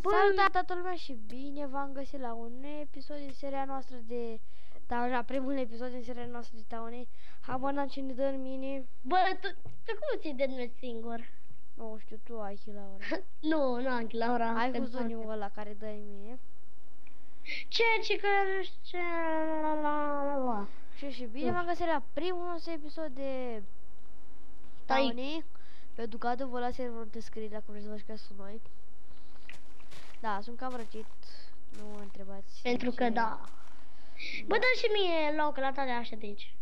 Salut toată lumea și bine v-am găsit la un episod din seria noastră de la primul episod din seria noastră de Taune. Habar ce ne dă în mine. Bă, tu cum ți-i de singur? Nu știu, tu ai Chilaura. Nu am Chilaura. Ai huzoniul ăla care dă în mine. Ce la. Și bine v-am găsit la primul nostru episod de Taune. Pe Ducado vă las serverul de scrie dacă vreți să vă jucați cu noi. Da, sunt cam răcit. Nu mă întrebați. Pentru că da. Bă, dă și mie loc la toate așa de aici.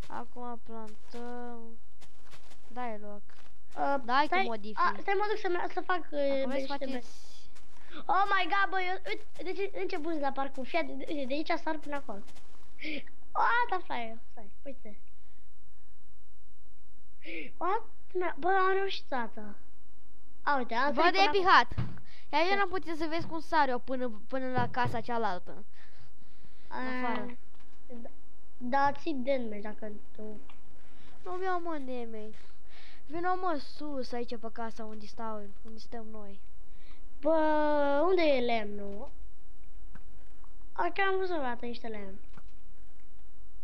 Acum plantăm. Dai loc. Dai cu modific. Stai, mă duc să fac Oh my god, bă, uite, deci început la parcur. Fii, de aici sar până acolo. Da, stai, uite. What? Bă, am reușit, tata. Uite, am văd de pihat. Iar eu n-am putut să vezi cum sar eu până la casa cealaltă. Afară. Da, ții damage dacă tu... Nu mi-au mă damage. Vino mă sus aici pe casa unde stăm noi. Bă, unde e lemnul? Că am văzut o dată niște lemn.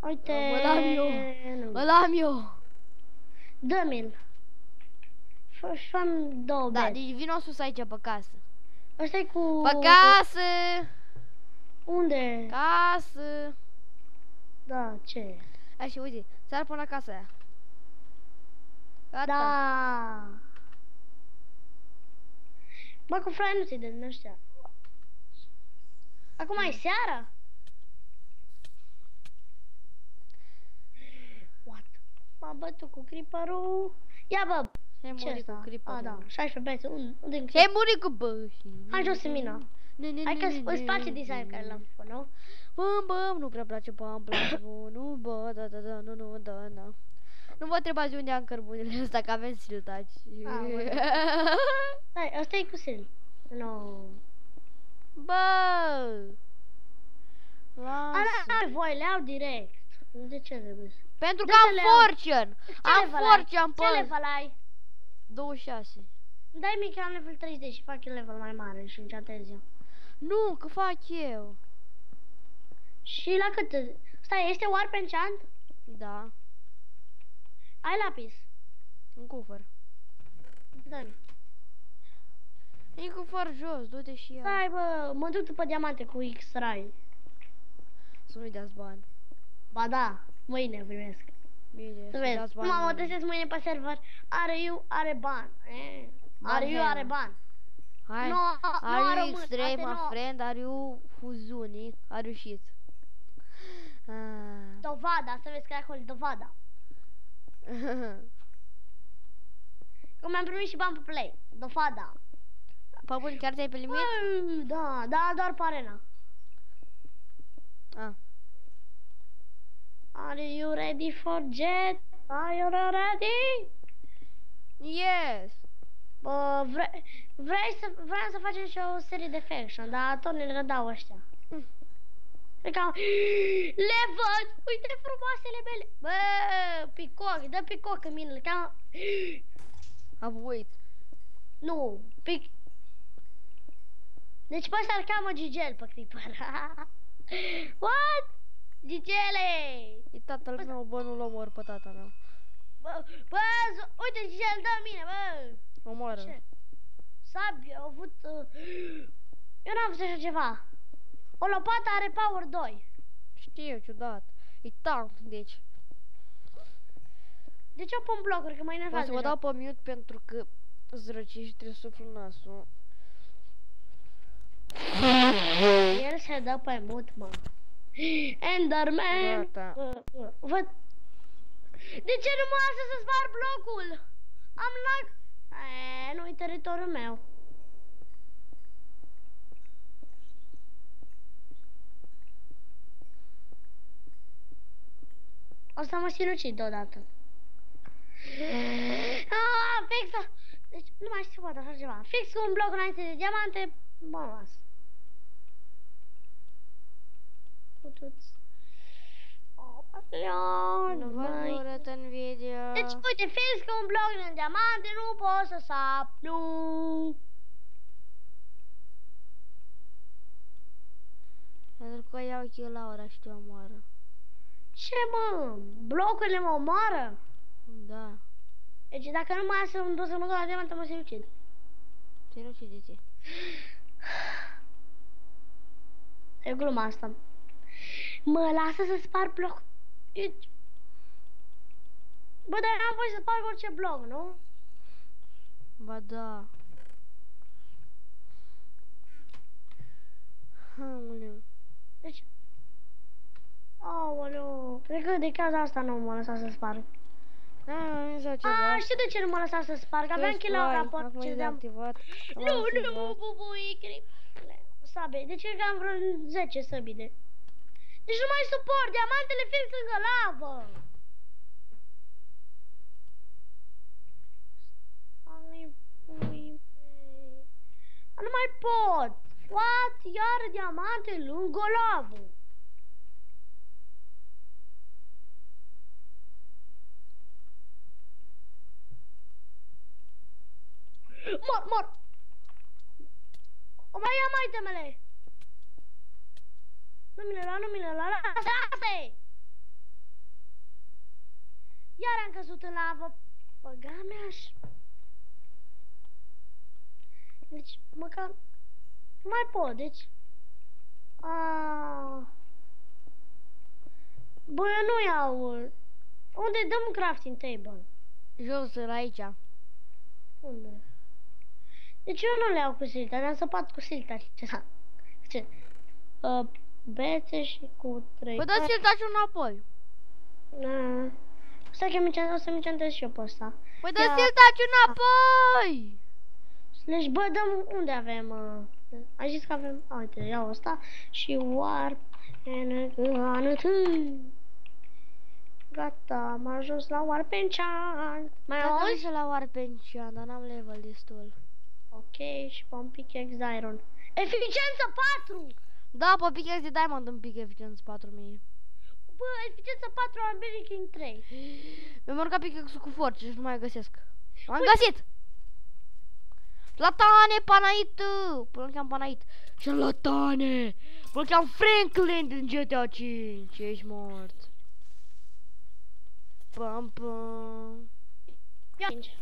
Uite... Îl am eu. Dă-mi-l. Fă-mi două da, deci vino sus aici pe casă. Ăsta-i cu... Pe casă! Unde? Casă! Da, ce? Așa, uite, sar până la casa aia. Gata. Da! Bă, cu frate nu ți-i de din ăștia. Acum e seara? What? M-a bătut cu creeper-ul. Ia, bă! Ce ăsta? Cu creeper-ul. Da, 16 băieți. Unde? Ce-ai murit cu băși? Hai jos în mina. Hai că îți place design care l-am făcut, nu? Bă, nu prea place, îmi place, nu, bă, da. Nu vă întrebați de unde am cărbunele ăsta, că avem siltaci. Stai, ăsta e cu sil. No. Bă! Lasă. Voi le iau direct. De ce trebuie să... Pentru că am fortune! Am fortune, Ce level ai? 26. Dai mic, am level 30 și fac eu level mai mare și înceatez eu. Nu, că fac eu. Și la cât? Stai, este warp enchant? Da. Ai lapis? În cufăr. Dă-mi. E cufăr jos, du-te și ia. Stai, bă, mă duc după diamante cu X-Ray. Să nu-i dați bani. Ba da, mâine primesc. Bine, să vezi. Mă testez mâine pe server. Are bani. Are bani. Hai, are you extreme, my friend, are you fuzunic, are you shit. Dovada, să vezi că e acolo, dovada. Că mi-am primit și bani pe play, dovada. Păbun, chiar ți-ai pe limit? Da, doar pe arena. Are you ready for jet? Are you ready? Yes. Bă, vreau să facem și o serie de faction, dar tot ne rădau ăștia. Le văd! Uite frumoasele mele! Bă, picoc, dă picoc în mine, Am uit. Nu, deci pe ăsta îl cheamă Gigel pe creeper. What? Gigele! E tatăl meu, bă, nu-l omor pe tata meu. Bă, uite Gigel, dă mine, bă! Omoară. Sabie, au avut... Eu n-am văzut așa ceva. O lopată are power 2. Știu, ciudat. E tank, deci. De ce o pun blocuri, că mă enervează? O să mă dau pe mute pentru că zrăci și trebuie să suflu nasul. El se dă pe mut, mă. Enderman! Gata. Văd. De ce nu mă lasă să spar blocul? Am lag. Nu-i teritoriul meu. O să mă sinucid deodată. Fix. Deci nu mai știu poate așa ceva. Fix cu un bloc înainte de diamante. Bă, las. Nu văd urât în video. Deci, uite, fiind că un bloc din diamante, nu pot să sap, nu. Pentru că iau kill Laura și te omoară. Ce, mă? Blocurile mă omoară? Da. Deci, dacă nu mai să îmi duc să mă duc la diamante, mă să-i ucid. Sinucideți. E gluma asta. Mă lasă să spar bloc. Bă, dar n-am voie să sparg orice bloc, nu? Ba da. Aoleu. Deci... Aoleu. Cred că de cauza asta nu m-a lăsat să sparg. Da, mi s-a ceva. Știu de ce nu m-a lăsat să sparg. Aveam kill la raport. Acum e deactivat. Nu, bubuicri. Sabe. Deci cred că am vreo 10 săbide. Deci nu mai suport. Diamantele fiind lângă lavă. Nu mai pot. What? Iar diamante lângă lavă. Mor. O mai ia mai temele. Nu mi le lua, lasă-i! Iar am căzut în lavă. Băga mea-aș. Deci, măcar... Nu mai pot, deci... Bă, eu nu iau... Unde dăm un crafting table? Jos, la aici. Unde? Deci eu nu le iau cu silta, ne-am săpat cu silta. Ce? Bețe și cu 3. Păi dați siltaci înapoi. Stai că o să-mi centez și eu pe ăsta. Păi dați siltaci înapoi! Deci, bă, dăm... Unde avem... Ai zis că avem... Uite, iau ăsta. Și warp... Gata, am ajuns la warp enchant. Mai auzi? Și la warp enchant, dar n-am level destul. Ok, și pe un pickaxe de iron. Eficiență 4! Da, pe pickaxe de diamond îmi pic eficiență 4000. Bă, eficiență 4 am King 3. Mi-am urcat pickaxe-ul cu force și nu mai găsesc. Am găsit! Latane, Panait! Până cheam Panait. Și Latane! Până cheam Franklin din GTA 5. Ești mort. Pam, pam.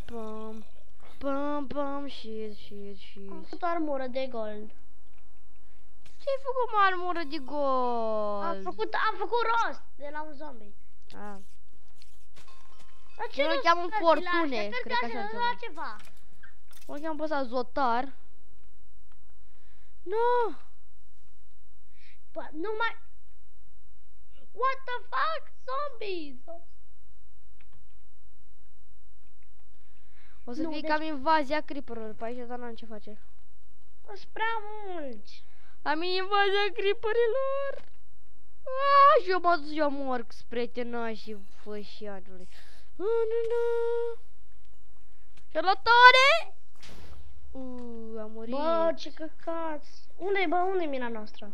Pam. Pam, shit. Am făcut o armură de gold. Ce-ai făcut, mă, armură de gold? Am făcut rost de la un zombie. Dar ce nu cheamă fortune, cred că așa ceva. O cheamă pe ăsta Zotar. Nu! Bă, nu mai... What the fuck? Zombies! O să fie cam invazia creeper-urilor pe aici, dar n-am ce face. Sunt prea mulți. Am invazia creeper-urilor. Și eu mă duc eu mor spre tenașii fășiatului. Nu. Șarlatane! Am murit. Bă, ce căcați. Unde-i mina noastră?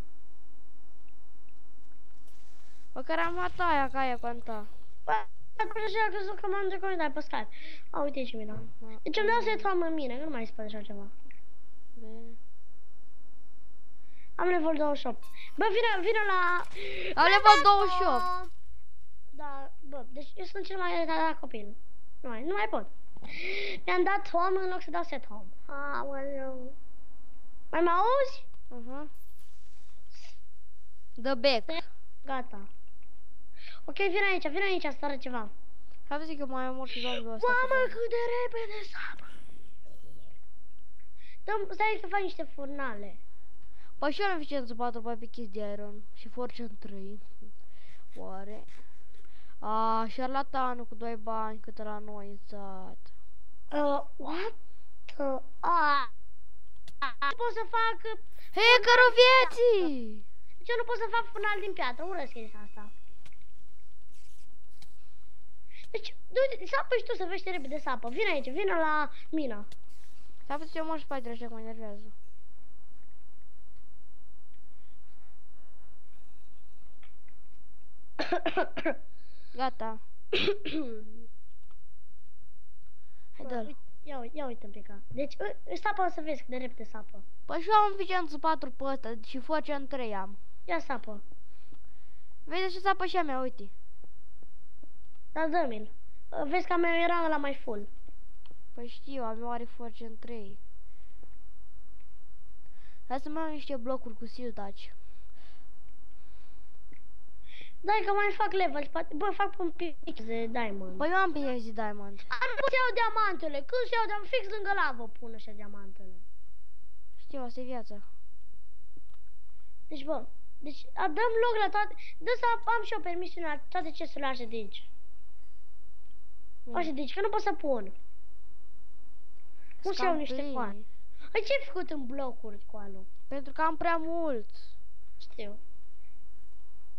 Bă, care am matat aia, ca aia, canta. Bă, acolo așa a crezut că m-am deconectat pe Skype. Uite și mina. Deci îmi dau să-i am în mine, că nu mai se poate așa ceva. Bine. Am level 28. Bă, vină la... Am level 28. Da, bă, deci eu sunt cel mai retardat copil. Nu mai pot. Mi-am dat home în loc să dau set home. Aoleu. Mai mă auzi? The back. Gata. Ok, vin aici, să arăt ceva. Hai să zic că mai mor și zombiul ăsta. Mamă, cât de repede sapă. Stai să faci niște furnale. Păi și eu am eficiență 4 pe pickaxe de iron și force în 3. Oare? Șarlatanul cu 2 bani cât la noi în sat. What? Nu pot să fac... Hackerul vieții! Deci eu nu pot să fac furnal din piatră, urăsc chestia asta. Deci, du-te, sapă și tu să vezi repede sapă. Vino aici, vino la mina. S-a putut eu mor spider așa că mă enervează. Gata. Hai dă-l. Ia uite un pic. Deci, sapă să vezi cât de repede sapă. Păi și eu am eficiență 4 pe ăsta și Fortune 3 am. Ia sapă. Vezi ce sapă și a mea, uite. Dar dă-mi-l. Vezi că a mea era ăla mai full. Păi știu, a mea are Fortune 3. Hai să mai am niște blocuri cu siltaci. Dai că mai fac level. Bă, fac un pic de diamond. Păi eu am pe de diamond. Nu pot să iau diamantele. Când să iau diamant? Fix lângă lavă pun așa diamantele. Știu, asta e viața. Deci, bă, dăm loc la toate. Dă să am și eu permisiune la toate chesturile așa de aici. Așa de aici, că nu pot să pun. Nu să iau niște bani. Păi ce-ai făcut în blocuri cu alu? Pentru că am prea mult. Știu.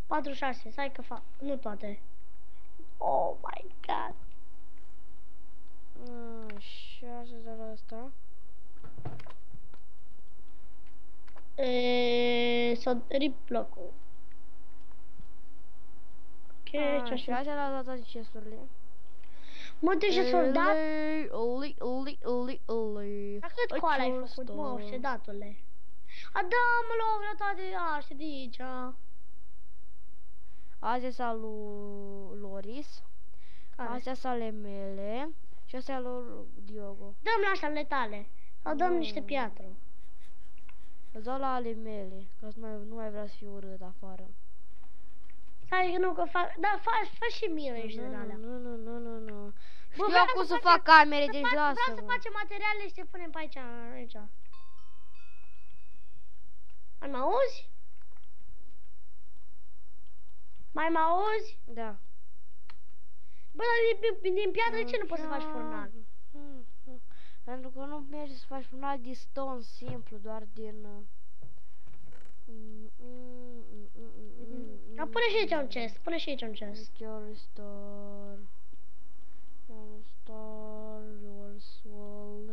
46, stai că fac. Nu toate. Oh my god. Așa, de la asta. Să rip blocul. Ok, și așa la toate chesturile. Mă, deci soldat. Dar cât coală ai făcut, mă, sedatule? Dăm loc la toate astea de aici. Astea sunt lui Loris. Astea sunt ale mele. Și astea lui Diogo. Dăm la așa ale tale. Sau dăm niște piatră. Îți dau la ale mele. Că nu mai vrea să fiu urât afară. Stai că nu, că fac. Da, fă și mie niște din alea. Nu. Știu cum să fac camere, deci lasă-mă. Vreau să facem materiale și să punem pe aici. Mai mă auzi? Mai mă auzi? Da. Bă, dar din piatră de ce nu poți să faci furnal? Pentru că nu merge să faci furnal din stone simplu, doar din... Dar pune și aici un chest, pune și aici un chest. Restore your soul,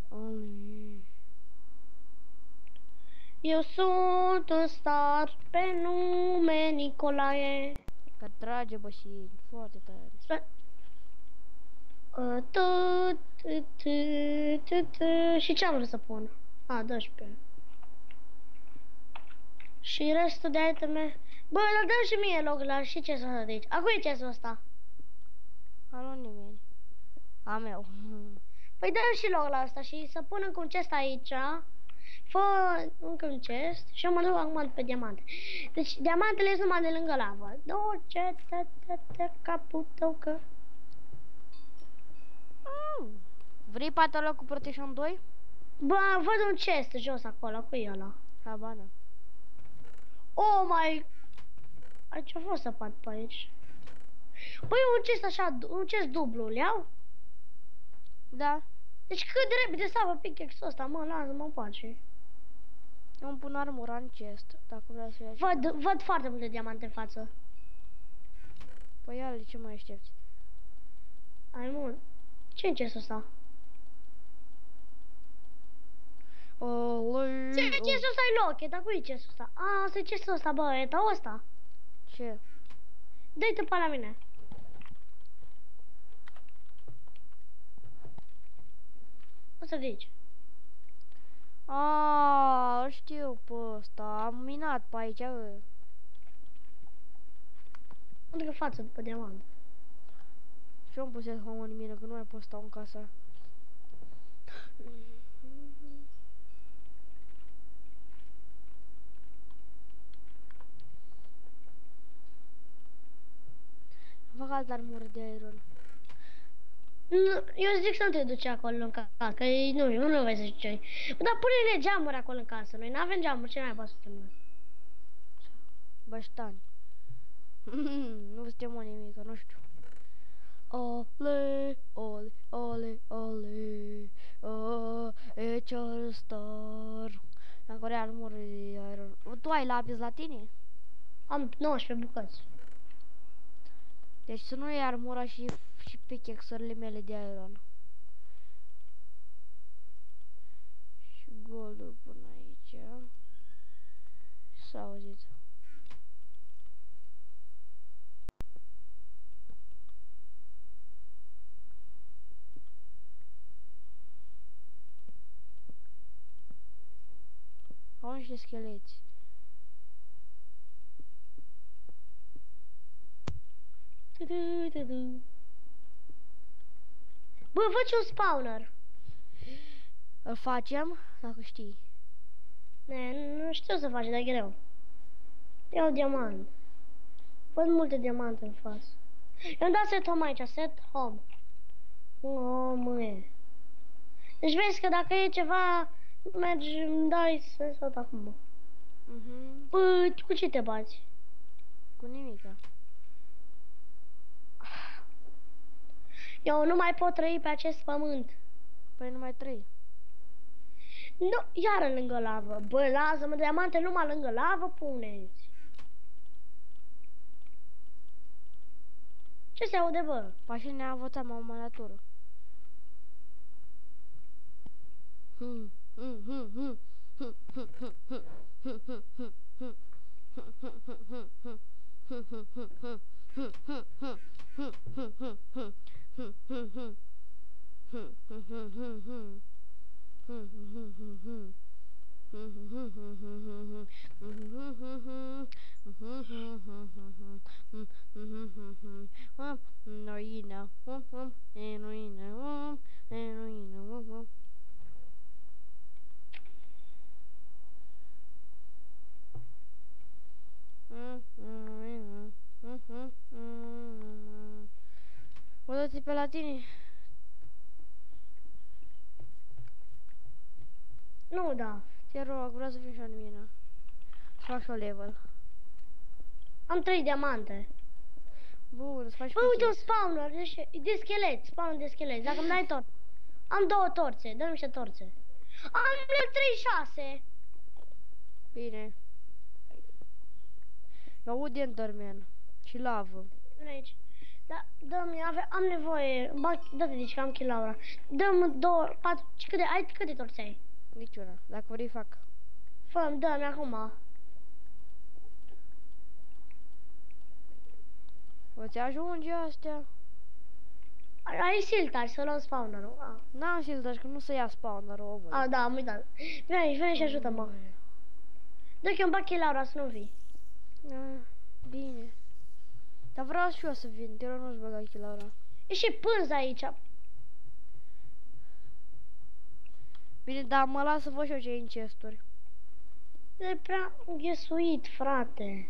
only. Eu sunt un star pe nume Nicolae. Că trage, bă, și foarte tare. Și ce am vrut să pun? 12. Și restul de iteme. Bă, dar dă și mie loc la și ce s-a de aici. A cui e ce-sul ăsta? A nu nimeni. A meu. Păi dă și loc la asta și să pun încă un chest aici. Fă încă un chest și eu mă duc acum pe diamante. Deci diamantele sunt numai de lângă lavă. Duce te capul tău că... Vrei pantalon cu Protection 2? Bă, văd un chest jos acolo, cu ăla. Habana. Oh my... Aici a fost săpat pe aici. Băi, un chest așa, un chest dublu, îl iau? Da. Deci cât de repede sapă pickaxe-ul ăsta, mă, lasă-mă în pace. Eu îmi pun armura în chest, dacă vreau să iau. Văd foarte multe diamante în față. Păi ia ce mai aștepți? Ai mult. Ce în chestul ăsta? Ce chestul ăsta e loche, dar cui e chestul ăsta? Asta e chestul ăsta, bă, e ăsta. Ce? Dă-i-te pe la mine. O să zici. Știu pe ăsta, am minat pe aici. Unde că față după diamant? Și eu îmi pus să fac o mină, că nu mai pot stau în casa. Fac altă armură de iron. Eu zic să nu te duci acolo în casă, că nu vei să zici ce. Dar pune-ne geamuri acolo în casă, noi n-avem geamuri, ce mai poți să facem noi? Băștani. Nu suntem o nimică, nu știu. Ole, e cel star. Dacă are armură de iron. Tu ai lapis la tine? Am 19 bucăți. Deci să nu iei armura și pickaxe-urile mele de iron. Și goldul până aici. S-a auzit. Au niște scheleți. Bă, faci un spawner. Îl facem, dacă știi. Nu știu să faci, dar e greu. Iau diamant. Văd multe diamante în față. Eu-mi dat set home aici, set home. O, măie. Deci vezi că dacă e ceva, mergi, îmi dai să tot acum. Păi, cu ce te bați? Cu nimica. Eu nu mai pot trăi pe acest pământ. Păi numai 3. Nu, iară lângă lavă. Bă, lasă-mă, diamante numai lângă lavă puneți. Ce se aude, bă? Pașii ne-a învățat mamalatură. Heroína, heroína, heroína. O dă-ți pe la tine? Nu, da. Te rog, vreau să vin și-o în mine. Să fac și-o level. Am 3 diamante. Bun, să faci Bă, uite un spawner de schelet, spawner de schelet. Dacă îmi dai tot. Am 2 torțe, dă-mi niște torțe. Am level 36. Bine. Eu aud Enderman și lavă. Vine aici. Da, dă-mi, am nevoie. Dă-te zici că am kill Laura. Dă-mi 2, 4, câte torțe ai? Niciuna. Dacă vrei fac. Fă-mi, dă-mi acum. O ți ajunge astea? Ai siltar să luăm spawnerul. N-am siltar, că nu se ia spawner-ul, omule. Da, am uitat. Vine aici, vine și ajută-mă. Dă că eu îmi bag kill Laura să nu vii. Bine. Dar vreau și eu să vin, te rog nu-ți băga aici, Laura. E și pânză aici. Bine, dar mă las să văd și eu ce e în chesturi. E prea ghesuit, frate.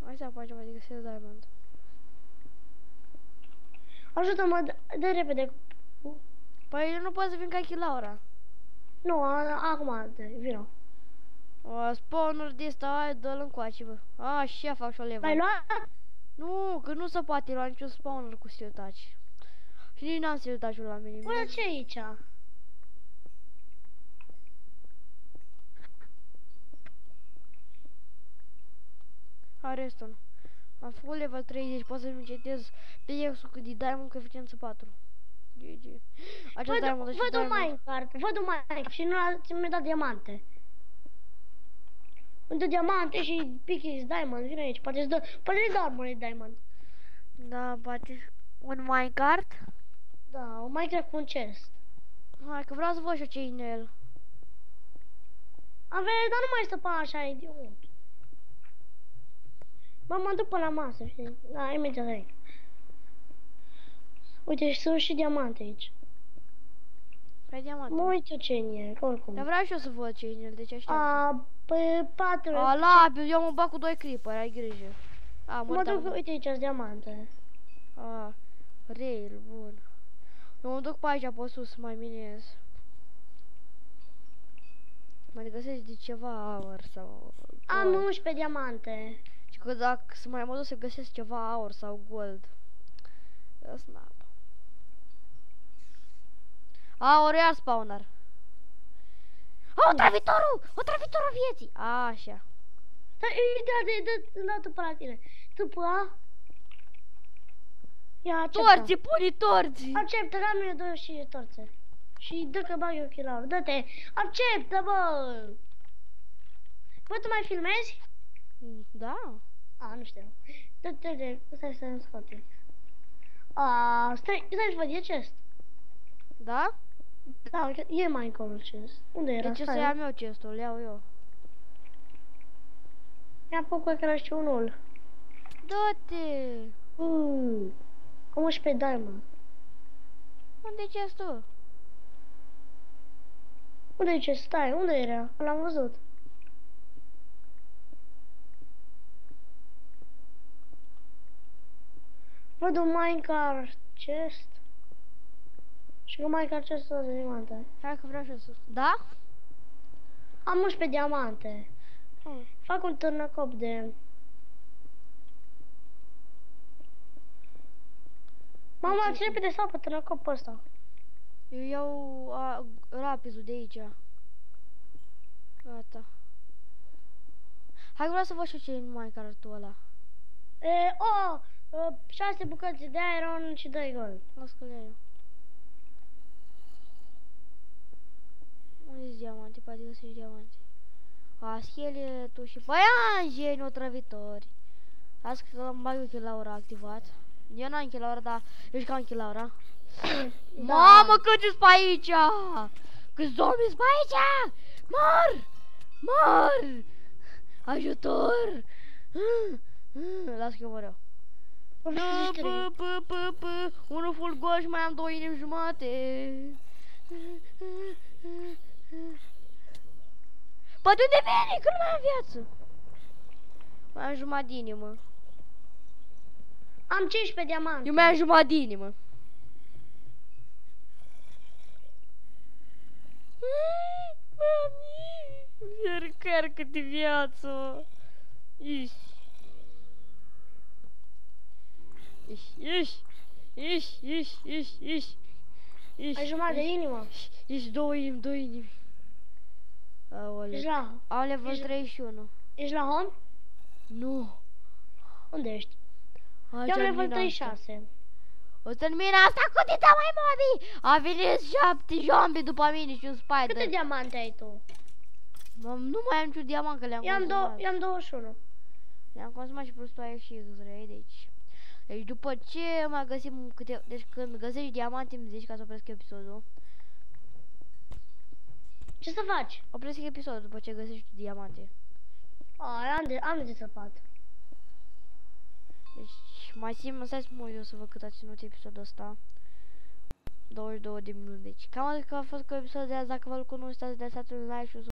Hai să apagem, adică să diamond. Ajută-mă, dă repede. Păi eu nu pot să vin ca aici, Laura. Nu, acum, vino. O, spawnul de ăsta, hai, dă-l încoace, bă. Așa fac și-o level. L-ai luat? Nu, că nu se poate lua niciun spawner cu siltaci. Și nici n-am siltaciul la mine. Bă, ce e aici? Areston. Am făcut level 30, pot să-mi încetez pickaxe-ul cât de diamond cu eficiență 4. GG. Acest diamond și văd un diamond. minecart, văd un minecart și nu mi-a dat diamante. Îmi dă diamante și pickaxe diamond, vine aici, poate-ți dă, poate-ți dă armor diamond. Da, poate un minecart? Da, un minecart cu un chest. Hai că vreau să văd și eu ce-i în el. Avea, dar nu mai stă pe așa, idiot. Bă, mă duc până la masă, știi? Da, imediat aici. Uite, sunt și diamante aici. Pe diamante. Mă uit eu ce în el, oricum. Dar vreau și eu să văd ce-i în el, deci aștept. Pe 4. Labiu, eu mă bag cu 2 creeper, ai grijă. Mă duc, uite aici, diamante. Rail, bun. Eu mă duc pe aici, pe sus, să mai minez. Mai găsesc de ceva aur sau gold. Am 11 diamante. Și că dacă să mai mă duc să găsesc ceva aur sau gold. Snap. Aur, iar spawner. Otrăvitorul vieții. Așa. Da, tu pe la tine. Tu pe a? Ia, acceptă. Torții, pune torții. Acceptă, că am eu 25 torțe. Și dă că bag eu kill-ul. Dă-te. Acceptă, bă. Bă, tu mai filmezi? Da. Nu știu. Dă-te, stai să-mi scoate. Stai să văd, e chest. Da? Da, e mai încolo chest. Unde era? De ce să Stai. iau eu chestul? Îl iau eu. Ia pe cu era și unul. Du-te! Am 11 diamond. Unde-i chestul? Unde e chest? Stai, unde era? L-am văzut. Văd un minecart chest. Și că minecart chest de diamante. Hai că vreau și eu să... Da? Am 11 diamante. Fac un târnăcop de... Mama, ce repede sapă târnăcopul ăsta. Eu iau rapizul de aici. Gata. Hai că vreau să văd și ce e în Minecraft-ul ăla. 6 bucăți de iron și 2 gold. Las că le iau eu. Unde-s diamante? Poate găsești diamante. Scheletul și păianjeni otrăvitori. Las că îmi bag eu chilaura activat. Eu n-am chilaura, dar ești ca în chilaura. Da. Mamă, cât-s pe aici! Câți zombi-s pe aici! Mor! Mor! Ajutor! Las că eu mor eu. Unul full gol și mai am 2 inimi jumate. Păi de unde vine? Că nu mai am viață. Mai am jumătate de inimă. Am 15 diamante. Eu mai am jumătate de inimă. Încercare de viață. Iși. Iși. Ai jumătate de inimă. Ești 2 inimi. Aoleu. Ești la... Am level 31. Ești la home? Nu. Unde ești? Aici Eu am în level mina asta. 36. O să-n mina asta cu dita mai mobi. A venit 7 zombie după mine și un spider. Câte diamante ai tu? Nu mai am niciun diamant că le-am consumat. Eu am 21. Le-am consumat și plus tu ai și X-ray, deci. Deci după ce mai găsim câte... Deci când găsești diamante îmi zici ca să opresc episodul. Ce să faci? Opresc episodul după ce găsești diamante. Am de săpat. Deci mai simt, stai să mă uit eu să văd cât a ținut episodul ăsta. 22 de minute, deci cam atât că a fost cu episodul de azi. Dacă vă-l cunoaște, dați un like și